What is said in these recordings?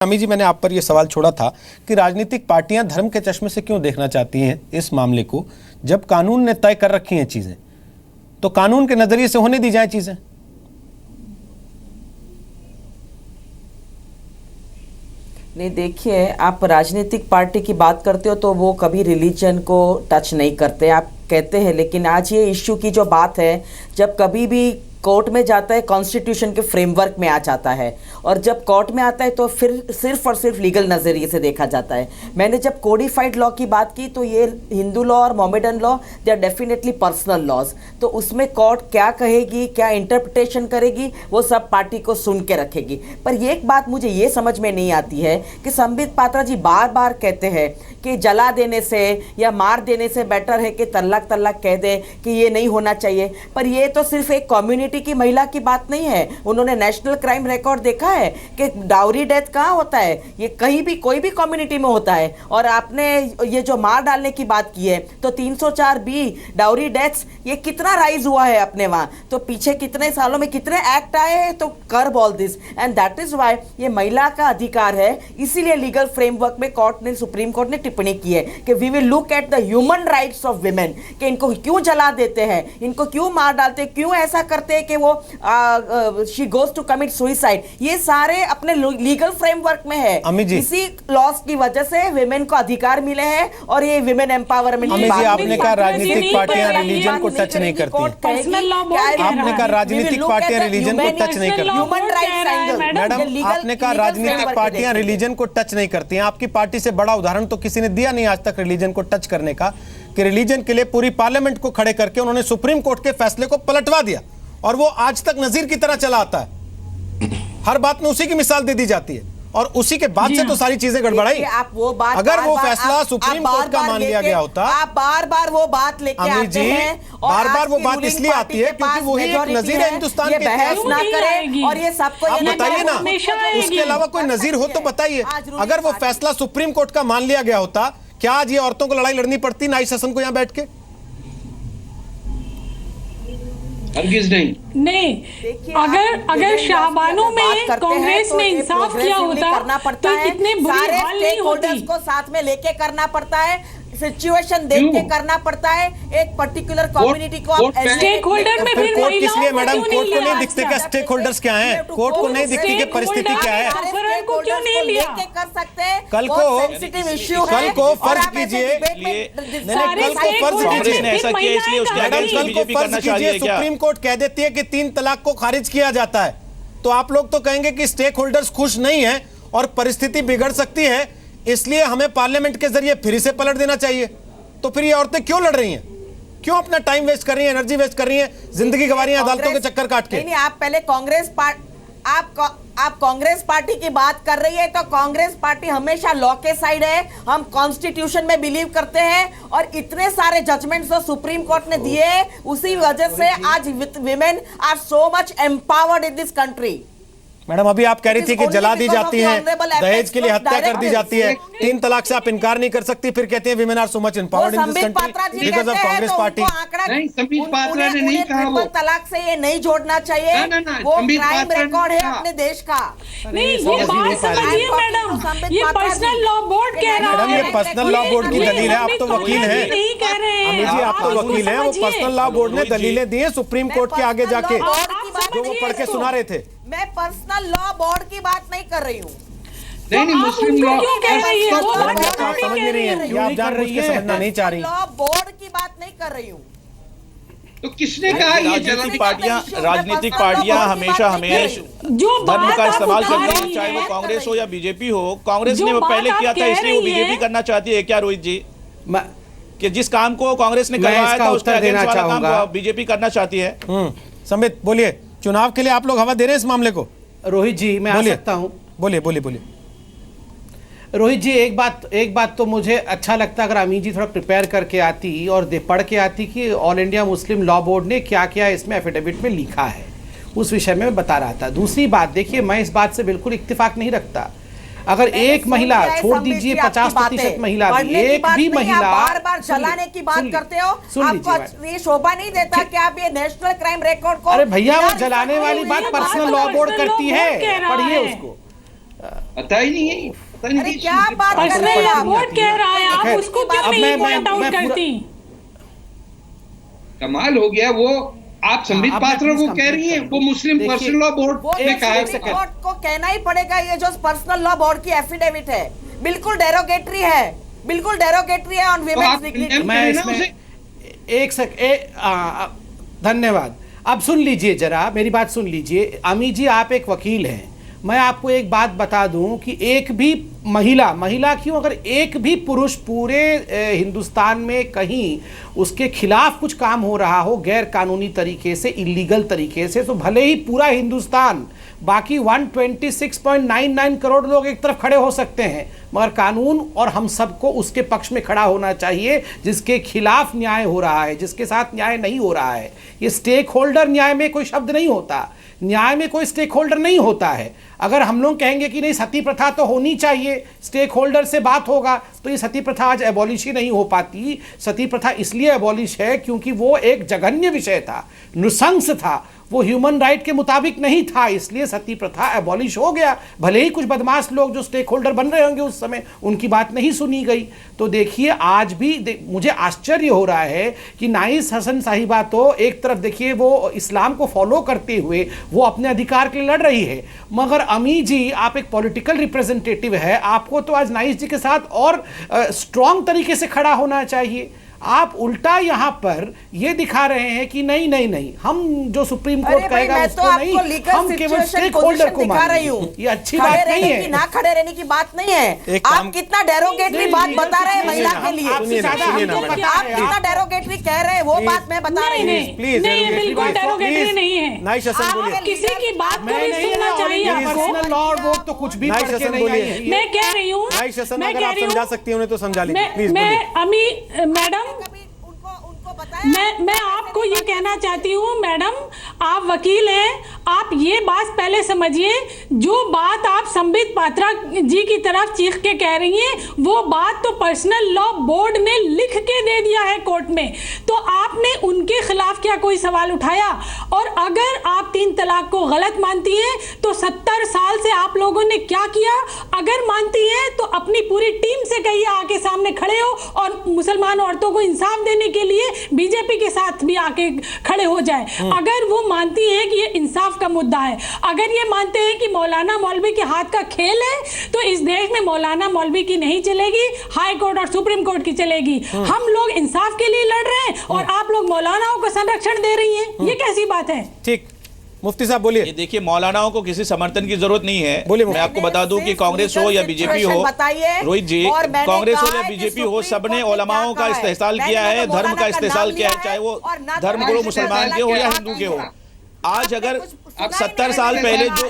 अमी जी, मैंने आप पर यह सवाल छोड़ा था कि राजनीतिक पार्टियां धर्म के चश्मे से क्यों देखना चाहती हैं इस मामले को, जब कानून ने तय कर रखी हैं चीजें, तो कानून के नजरिए से होने दी जाए चीजें। नहीं, देखिए, आप राजनीतिक पार्टी की बात करते हो तो वो कभी रिलीजन को टच नहीं करते, आप कहते हैं। लेकिन आज ये इश्यू की जो बात है, जब कभी भी कोर्ट में जाता है कॉन्स्टिट्यूशन के फ्रेमवर्क में आ जाता है, और जब कोर्ट में आता है तो फिर सिर्फ और सिर्फ लीगल नज़रिए से देखा जाता है। मैंने जब कोडिफाइड लॉ की बात की तो ये हिंदू लॉ और Mohammedan law, they are definitely personal laws. तो उसमें कोर्ट क्या कहेगी, क्या इंटरप्रिटेशन करेगी, वो सब पार्टी को सुन के रखेगी। पर ये एक बात मुझे ये समझ में नहीं आती है कि संबित पात्रा जी बार बार कहते हैं कि जला देने से या मार देने से बेटर है कि तल्लाक कह दे, कि ये नहीं होना चाहिए। पर ये तो सिर्फ एक कम्युनिटी की महिला की बात नहीं है। उन्होंने नेशनल क्राइम रिकॉर्ड देखा है कि डाउरी डेथ कहाँ होता है, ये कहीं भी कोई भी कम्युनिटी में होता है। और आपने ये जो मार डालने की बात की है तो 304B डाउरी डेथ्स, ये कितना राइज हुआ है अपने वहाँ, तो पीछे कितने सालों में कितने एक्ट आए हैं तो curb all this. And that is why ये महिला का अधिकार है, इसीलिए लीगल फ्रेमवर्क में कोर्ट ने, सुप्रीम कोर्ट ने टिप्पणी की है कि we will look at the human rights of women, कि इनको क्यों जला देते हैं, इनको क्यों मार डालते हैं, क्यों ऐसा करते हैं कि वो she goes to commit suicide. ये सारे अपने लीगल फ्रेमवर्क में है। इसी लॉस की वजह से विमेन को अधिकार मिले हैं और ये विमेन एम्पावरमेंट। आपने कहा राजनीतिक पार्टियां रिलीजन को टच नहीं करती, आपने कहा राजनीतिक पार्टियां रिलीजन को टच नहीं करती। ह्यूमन राइट्स मैडम, आपने कहा राजनीतिक पार्टियां रिलीजन को टच नहीं करती हैं। आपकी पार्टी से बड़ा उदाहरण तो किसी ने दिया नहीं आज तक रिलीजन को टच करने का, कि रिलीजन के लिए पूरी पार्लियामेंट को खड़े करके उन्होंने सुप्रीम कोर्ट के फैसले को पलटवा दिया, और वो आज तक नजीर की तरह चला आता है। हर बात में उसी की मिसाल दे दी जाती है, और उसी के बाद से तो सारी चीजें गड़बड़ाई। अगर वो फैसला सुप्रीम कोर्ट का मान लिया गया होता, आप बार बार वो बात लेके आते हैं, बार बार वो बात इसलिए आती है क्योंकि वही एक नजीर है हिंदुस्तान के बहस ना करें, और ये सबको आप बताइए ना, उसके अलावा कोई नजीर हो तो बताइए। अगर वो फैसला सुप्रीम कोर्ट का मान लिया गया होता, क्या आज ये औरतों को लड़ाई लड़नी पड़ती नाई शासन को यहां बैठ के? नहीं, अगर शाहबानों में कांग्रेस ने इंसाफ किया होता तो इतने बुरी हाल नहीं होती। को साथ में लेके करना पड़ता है, सिचुएशन देख के करना पड़ता है, एक पर्टिकुलर कम्युनिटी को स्टेक होल्डर में फिर कोर्ट किस लिए मैडम? कोर्ट को नहीं दिखते क्या स्टेक होल्डर्स क्या हैं? कोर्ट को नहीं दिखती कि परिस्थिति क्या है? को क्यों नहीं लिया? कर सकते हैं, कल को फर्ज कीजिए, कल को फर्ज कीजिए, ऐसा किया इसलिए उसके आगे बीजेपी करना चाहिए क्या? सुप्रीम कोर्ट कह देती है कि 3 तलाक को खारिज किया जाता है, तो आप लोग तो कहेंगे कि स्टेक होल्डर्स खुश नहीं है और परिस्थिति बिगड़ सकती है, इसलिए हमें पार्लियामेंट के जरिए फिर से पलट देना चाहिए। तो फिर ये औरतें क्यों लड़ रही हैं? क्यों अपना टाइम वेस्ट कर रही हैं, एनर्जी वेस्ट कर रही हैं, जिंदगी गंवा रही हैं अदालतों के चक्कर काट के? नहीं, आप पहले आप कांग्रेस पार्टी की बात कर रही है, तो कांग्रेस पार्टी हमेशा लॉ के साइड है। हम कॉन्स्टिट्यूशन में बिलीव करते हैं, और इतने सारे जजमेंट्स जो सुप्रीम कोर्ट ने दिए, उसी वजह से आज women are so much empowered in this country. Madam, अभी आप कह रही थी कि जला दी जाती हैं, दहेज के लिए हत्या कर दी जाती है, 3 तलाक से आप इनकार नहीं कर सकती, फिर कहते हैं women are so much empowered in this country because of Congress party. नहीं, संबित पात्रा ने नहीं कहा वो तलाक से ये नहीं जोड़ना चाहिए, वो क्राइम रिकॉर्ड है अपने देश का। नहीं, ये बात समझिए मैडम, ये पर्सनल लॉ बोर्ड कह रहा है। मैडम, ये पर्सनल लॉ बोर्ड की दलील है, आप तो वकील हैं। अमित जी, आप तो वकील हैं, वो पर्सनल लॉ बोर्ड ने दलीलें दी हैं सुप्रीम कोर्ट के आगे जाके, जो वो पढ़ के सुना रहे थे। मैं पर्सनल लॉ बोर्ड की बात नहीं कर रही हूँ। नहीं, मुस्लिम लॉ समझ नहीं रही हैं, आप जान रही है, समझना नहीं चाह रही। लॉ बोर्ड की बात नहीं कर रही हूँ। तो किसने कहा ये राजनीतिक पार्टियां हमेशा धर्म का इस्तेमाल करती हैं, चाहे वो कांग्रेस हो या बीजेपी हो। कांग्रेस ने वो पहले किया था, इसलिए वो बीजेपी करना चाहती है क्या रोहित जी? कि जिस काम को कांग्रेस ने करवाया था उसका अगेंस्ट वाला काम बीजेपी करना चाहती है। संबित, बोलिए, चुनाव के लिए आप लोग हवा दे रहे हैं इस मामले को? रोहित जी, मैं आ सकता हूं? बोलिए। रोहित जी, एक बात तो मुझे अच्छा लगता अगर अमीन जी थोड़ा प्रिपेयर करके आती और पढ़ के आती कि all India Muslim law board ने क्या क्या इसमें एफिडेविट में लिखा है, उस विषय में मैं बता रहा था। दूसरी बात, देखिए, मैं इस बात से बिल्कुल इत्तेफाक नहीं रखता। अगर एक महिला, छोड़ दीजिए 50% महिला भी, एक भी महिला बार बार जलाने की बात करते हो, आपको ये शोभा नहीं देता कि आप ये नेशनल क्राइम रिकॉर्ड को? अरे भैया, वो जलाने वाली बात पर्सनल लॉ बोर्ड करती है, पढ़िए उसको। पता ही नहीं है, पता नहीं अरे कि क्या बात कर पर्सनल रहे हैं लॉ आप? बोर्ड कह रहा है, आप खैर, उसको क्यों अब नहीं मैं पॉइंट आउट पूरा- करती? कमाल हो गया। वो आप संबित अब मैं पात्रा को प्लीज कह रही हैं, कंप्लीट वो मुस्लिम देखिए, पर्सनल लॉ बोर्ड वो ने कहा है। सुप्रीम कोर्ट को कहना ही पड़ेगा, ये जो पर्सनल लॉ बोर्ड की एफिडेविट है बिल्कुल डेरोगेटरी है, बिल्कुल डेरोगेटरी है ऑन तो विमेन्स आप डिग्निटी। मैं इसमें धन्यवाद। अब सुन लीजिए जरा, मेरी बात सुन लीजिए। अमी जी, आप एक वकील हैं, मैं आपको एक बात बता दूं कि एक भी महिला क्यों, अगर एक भी पुरुष पूरे हिंदुस्तान में कहीं उसके खिलाफ कुछ काम हो रहा हो गैर कानूनी तरीके से, इलीगल तरीके से, तो भले ही पूरा हिंदुस्तान, बाकी 126.99 करोड़ लोग एक तरफ खड़े हो सकते हैं, मगर कानून और हम सबको उसके पक्ष में खड़ा होना चाहिए जिसके खिलाफ न्याय हो रहा है, जिसके साथ न्याय नहीं हो रहा है। ये स्टेक होल्डर न्याय में कोई शब्द नहीं होता, न्याय में कोई स्टेक होल्डर नहीं होता है। अगर हम लोग कहेंगे कि नहीं सती प्रथा तो होनी चाहिए, स्टेक होल्डर से बात होगा, तो ये सती प्रथा आज एबॉलिश ही नहीं हो पाती। सती प्रथा इसलिए एबॉलिश है क्योंकि वो एक जघन्य विषय था, नृशंस था, वो ह्यूमन राइट के मुताबिक नहीं था, इसलिए सती प्रथा एबॉलिश हो गया। भले ही कुछ बदमाश लोग जो स्टेक होल्डर बन रहे होंगे उस समय, उनकी बात नहीं सुनी गई। तो देखिए आज भी मुझे आश्चर्य हो रहा है कि नाइस हसन साहिबा तो एक तरफ देखिए वो इस्लाम को फॉलो करते हुए वो अपने अधिकार के लिए लड़ रही है, मगर अमी जी आप एक पॉलिटिकल रिप्रेजेंटेटिव है, आपको तो आज नाइस जी के साथ और स्ट्रॉन्ग तरीके से खड़ा होना चाहिए। आप उल्टा यहाँ पर ये दिखा रहे हैं कि नहीं नहीं नहीं, हम जो सुप्रीम कोर्ट कहेगा उसको नहीं, हम केवल स्टेक होल्डर को मान रही हूँ। ये अच्छी बात नहीं है, ना खड़े रहने की बात नहीं है। आप कितना डेरोगेटरी बात बता रहे हैं महिला के लिए, आप कितना डेरोगेटरी कह रहे हैं वो बात मैं बता रही हूँ। प्लीज बिल्कुल डेरोगेटरी नहीं है। नाइस हसन बोलिए। किसी की बात को भी सुनना चाहिए आपको। पर्सनल लॉ वो तो कुछ भी नाइस पढ़ के हसन नहीं आई बोलिए। है। मैं कह रही हूँ, नाइस हसन, मैं अगर कह आप रही हूँ, समझा सकती हैं उन्हें तो समझा लीजिए प्लीज। मैं अमी मैडम, कभी उनको बताया मैं आपको ये कहना चाहती हूँ मैडम, आप वकील हैं, आप ये बात पहले समझिए, जो बात आप संबित पात्रा जी की तरफ चीख के कह रही हैं वो बात तो पर्सनल लॉ बोर्ड ने लिख के दे दिया है कोर्ट में, तो आपने उनके खिलाफ क्या कोई सवाल उठाया? और अगर आप 3 तलाक को गलत मानती हैं तो 70 साल से आप लोगों ने क्या किया? अगर मानती हैं तो अपनी पूरी टीम से कहिए आके सामने खड़े हो और मुसलमान औरतों को इंसाफ देने के लिए बीजेपी के साथ भी आके खड़े हो जाए। अगर वो मानती है कि ये इंसाफ का मुद्दा है, अगर ये मानते हैं कि मौलाना मौलवी के हाथ का खेल है, तो इस देश में मौलाना मौलवी की नहीं चलेगी, हाई कोर्ट और सुप्रीम कोर्ट की चलेगी। हम लोग इंसाफ के लिए लड़ रहे हैं और आप लोग मौलानाओं को संरक्षण दे रही हैं, ये कैसी बात है? ठीक, मुफ्ती साहब बोलिए। ये देखिए, मौलानाओं को किसी समर्थन की जरूरत नहीं है। बोलिए, मैं आपको बता दूं कि कांग्रेस हो या बीजेपी हो, रोहित जी, कांग्रेस हो या बीजेपी हो, सबने उलमाओं का इस्तेहसाल किया है, धर्म का इस्तेहसाल किया है, चाहे वो धर्मगुरु मुसलमान के हो या हिंदू के हो। आज अगर 70 साल पहले जो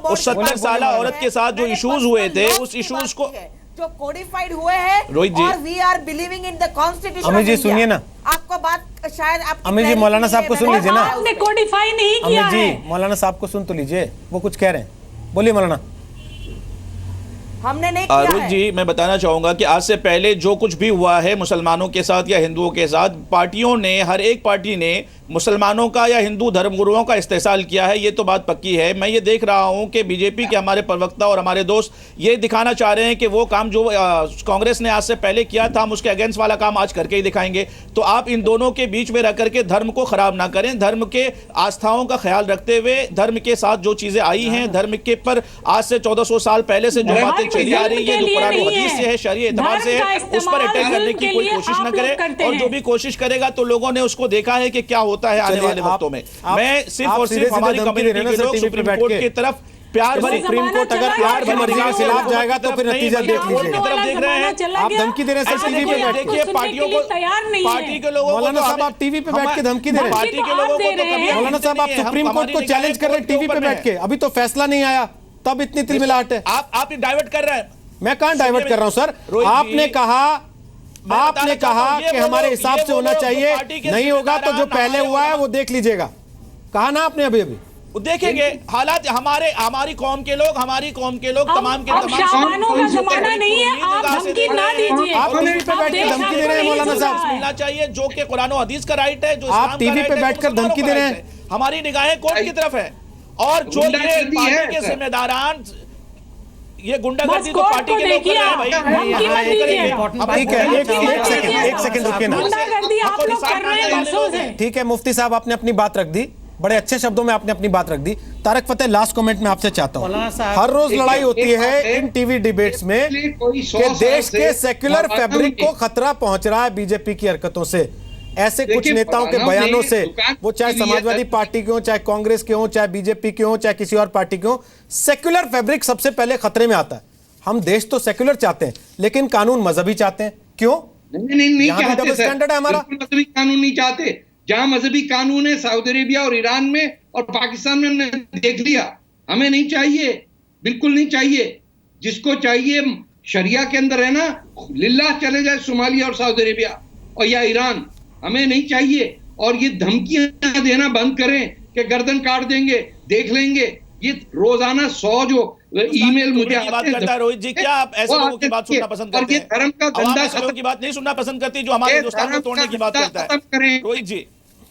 उस 70 साल औरत के साथ जो इश्यूज हुए थे, उस इश्यूज को जो कोडिफाइड हुए हैं, रोहित जी, और we are believing in the constitution. Amit ji सुनिए ना, आपको बात शायद आप अमित जी मौलाना साहब को सुन लीजिए ना। आपने कोडिफाई नहीं किया अमित है। जी मौलाना साहब को सुन तो लीजिए, वो कुछ कह रहे हैं, बोलिए मौलाना। हमने नहीं किया रोहित है। जी, मैं बताना चाहूंगा कि आज से पहले जो कुछ भी हुआ है मुसलमानों के साथ या हिंदुओं के साथ, पार्टियों ने, हर एक पार्टी ने मुसलमानों का या हिंदू धर्मगुरुओं का इस्तेहसाल किया है, ये तो बात पक्की है। मैं ये देख रहा हूं कि बीजेपी के हमारे प्रवक्ता और हमारे दोस्त ये दिखाना चाह रहे हैं कि वो काम जो कांग्रेस ने आज से पहले किया था, हम उसके अगेंस्ट वाला काम आज करके ही दिखाएंगे। तो आप इन दोनों के बीच में रह करके धर्म को खराब ना करें, धर्म के आस्थाओं का ख्याल रखते हुए, धर्म के साथ जो चीजें आई हैं, धर्म के पर आज से 1400 साल पहले से जो बातें चली आ रही है, जो कुरान और हदीस से है, शरीय एतबार से है, उस पर अटैक करने की कोई कोशिश न करें। और जो भी कोशिश करेगा तो लोगों ने उसको देखा है कि क्या होता है आने वाले वक्तों में। मैं सिर्फ और सिर्फ हमारी कम्युनिटी के लोग सुप्रीम कोर्ट की तरफ प्यार भरी, सुप्रीम कोर्ट अगर प्यार भरी मर्जी के खिलाफ जाएगा तो फिर नतीजा देख लीजिएगा। तरफ देख रहे हैं आप धमकी दे रहे हैं सर, टीवी पे बैठ के। देखिए, पार्टियों को, पार्टी के लोगों को, मौलाना साहब आप टीवी पे बैठ के धमकी दे रहे हैं। पार्टी के लोगों को तो कभी, मौलाना साहब आप सुप्रीम कोर्ट को चैलेंज कर रहे हैं टीवी पे बैठ के, अभी तो फैसला नहीं आया तब इतनी तिलमिलाहट है। आप डाइवर्ट कर रहे हैं। मैं कहां डाइवर्ट कर रहा हूं सर? आपने कहा कि हमारे हिसाब से होना चाहिए, नहीं होगा तो जो पहले हुआ है वो देख लीजिएगा, कहा ना आपने अभी देखेंगे हालात। हमारी कौम के लोग तमाम के तमाम शाबानों का जमाना नहीं है, आप धमकी ना दीजिए। आप टीवी पे बैठ के धमकी दे रहे हैं मौलाना साहब। मिलना चाहिए जो कि कुरान और हदीस का राइट है, जो आप टीवी पे बैठकर धमकी दे रहे हैं। हमारी निगाहें कोर्ट की तरफ है और जो ये पार्टी के जिम्मेदारान ये गुंडागर्दी तो पार्टी के लोग कर रहे हैं भाई। ठीक है, एक सेकंड रुकिए ना। गुंडागर्दी आप लोग कर रहे हैं बरसों से। ठीक है, मुफ्ती साहब आपने अपनी बात रख दी, बड़े अच्छे शब्दों में आपने अपनी बात रख दी। तारक फतेह, लास्ट कमेंट में आपसे चाहता हूं, हर रोज लड़ाई होती है इन टीवी डिबेट्स में कि देश के सेक्युलर फैब्रिक को खतरा पहुंच रहा है बीजेपी की हरकतों से, ऐसे कुछ नेताओं के बयानों से, वो चाहे समाजवादी पार्टी के हो, चाहे कांग्रेस के हो, चाहे बीजेपी के हो, चाहे किसी और पार्टी के हो, सेक्युलर फैब्रिक सबसे पहले खतरे में आता है। हम देश तो सेक्युलर चाहते हैं, लेकिन कानून मजहबी चाहते हैं। क्यों? नहीं चाहते, डबल स्टैंडर्ड है हमारा। मजहबी कानून नहीं चाहते। जहां मजहबी कानून है सऊदी अरेबिया और ईरान में और पाकिस्तान में हमने देख लिया। हमें नहीं चाहिए, बिल्कुल नहीं चाहिए। जिसको चाहिए शरिया के अंदर है ना, लिल्लाह चले जाए सोमालिया और सऊदी अरेबिया और या ईरान, हमें नहीं चाहिए। और ये धमकियां देना बंद करें कि गर्दन काट देंगे, देख लेंगे। ये रोजाना 100 जो ईमेल मुझे बात करता है रोहित जी, क्या आप ऐसे लोगों की बात सुनना पसंद करते हैं? धर्म का आवाम ऐसे लोगों की बात नहीं सुनना पसंद करती जो हमारे हिंदुस्तान को तोड़ने की बात करता है। रोहित जी,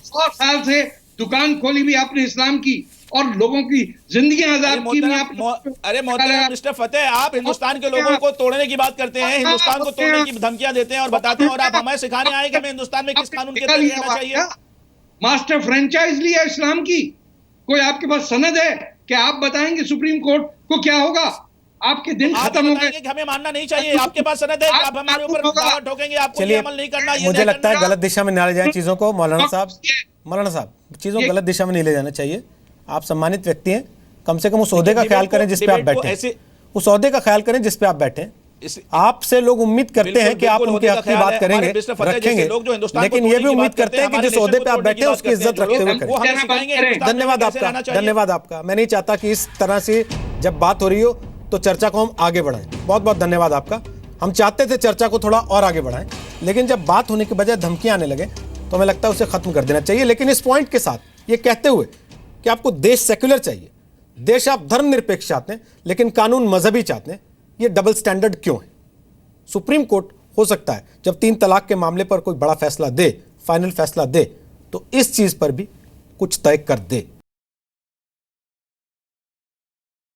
100 साल से दुकान खोली भी आपने इस्लाम की और लोगों की जिंदगी आजाद की भी आपने। अरे मोहतरम मिस्टर फतेह, आप हिंदुस्तान के लोगों को तोड़ने की बात करते हैं, हिंदुस्तान को तोड़ने की धमकियां देते हैं और बताते हैं, और आप हमें सिखाने आए कि हमें हिंदुस्तान में किस कानून के तहत रहना चाहिए। मास्टर फ्रेंचाइज लिया इस्लाम की, कोई आपके पास सनद है कि आप बताएंगे सुप्रीम कोर्ट को क्या होगा? आपके दिन खत्म हो गए। हमें मानना नहीं चाहिए, आपके पास सनद है, आप हमारे ऊपर दावा ठोकेंगे, आपको ये अमल नहीं करना। मुझे लगता है गलत दिशा में न ले जाए चीजों को। मौलाना साहब, चीजों को गलत दिशा में नहीं ले जाना चाहिए। आप सम्मानित व्यक्ति हैं, कम से कम उस ओहदे का ख्याल करें जिस पे आप बैठे हैं, उस ओहदे का ख्याल करें जिस पे आप बैठे हैं। आपसे लोग उम्मीद करते हैं कि आप उनके हक की बात करेंगे, रखेंगे, लेकिन ये भी उम्मीद करते हैं कि जिस ओहदे पे आप बैठे हैं उसकी इज्जत रखते हुए करें। धन्यवाद आपका, धन्यवाद आपका। मैं नहीं चाहता कि इस तरह से जब बात हो रही हो तो चर्चा को हम आगे बढ़ाएं। बहुत बहुत धन्यवाद आपका। हम चाहते थे चर्चा को थोड़ा और आगे बढ़ाएं, लेकिन जब बात होने के बजाय धमकियां आने लगे तो हमें लगता है उसे खत्म कर देना चाहिए। लेकिन इस पॉइंट के साथ ये कहते हुए कि आपको देश सेक्युलर चाहिए, देश आप धर्मनिरपेक्ष चाहते हैं, लेकिन कानून मजहबी चाहते हैं, ये डबल स्टैंडर्ड क्यों है? सुप्रीम कोर्ट हो सकता है जब 3 तलाक के मामले पर कोई बड़ा फैसला दे, फाइनल फैसला दे, तो इस चीज पर भी कुछ तय कर दे।